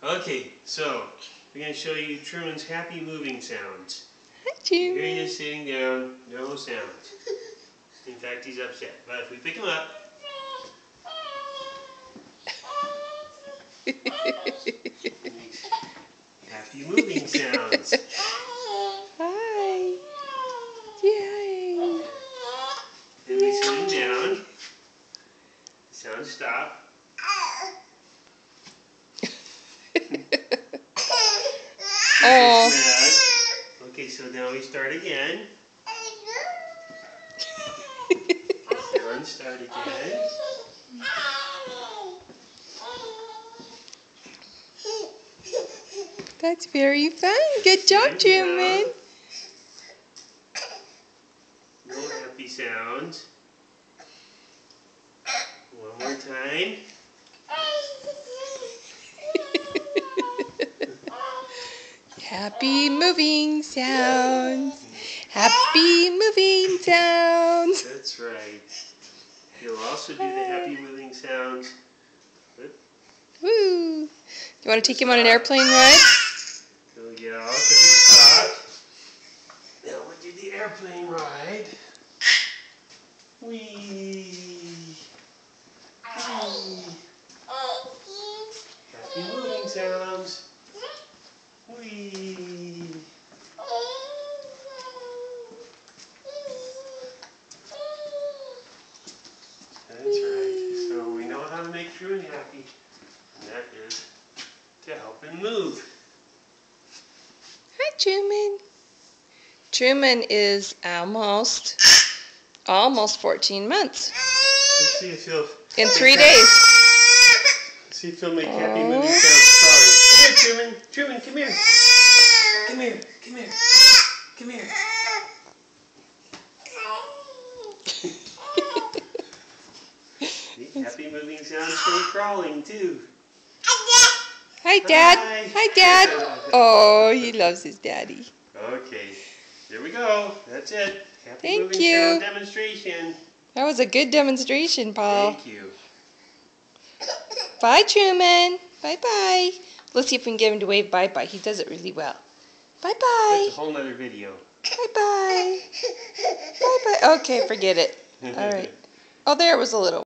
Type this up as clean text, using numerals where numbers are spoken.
Okay, so we're going to show you Truman's happy moving sounds. Hi, Truman. Here he is sitting down, no sound. In fact, he's upset. But if we pick him up, he makes happy moving sounds. Hi. Yay. And we sit him down. The sounds stop. Oh. Okay, so now we start again. Sounds start again. That's very fun. Good job, Truman. No happy sounds. One more time. Happy moving sounds. Happy moving sounds. That's right. You'll also do the happy moving sounds. Good. Woo. You want to take him on an airplane ride? He'll get out because he stopped. Now we'll do the airplane ride. Whee! Whee! Happy moving sounds. Whee! That's right. So we know how to make Truman happy, and that is to help him move. Hi, Truman. Truman is almost 14 months. Let's see if he'll... In 3 days. Let's see if he'll make happy moving sounds crawling. Come here, Truman. Truman, come here. Come here. Come here. Come here. Happy moving sounds from crawling, too. Hi, Dad. Hi. Hi, Dad. Oh, he loves his daddy. Okay, there we go. That's it. Happy Thank moving you. sound demonstration. That was a good demonstration, Paul. Thank you. Bye, Truman. Bye-bye. Let's see if we can get him to wave bye-bye. He does it really well. Bye-bye. That's a whole nother video. Bye-bye. Bye-bye. Okay, forget it. All right. Oh, there it was a little.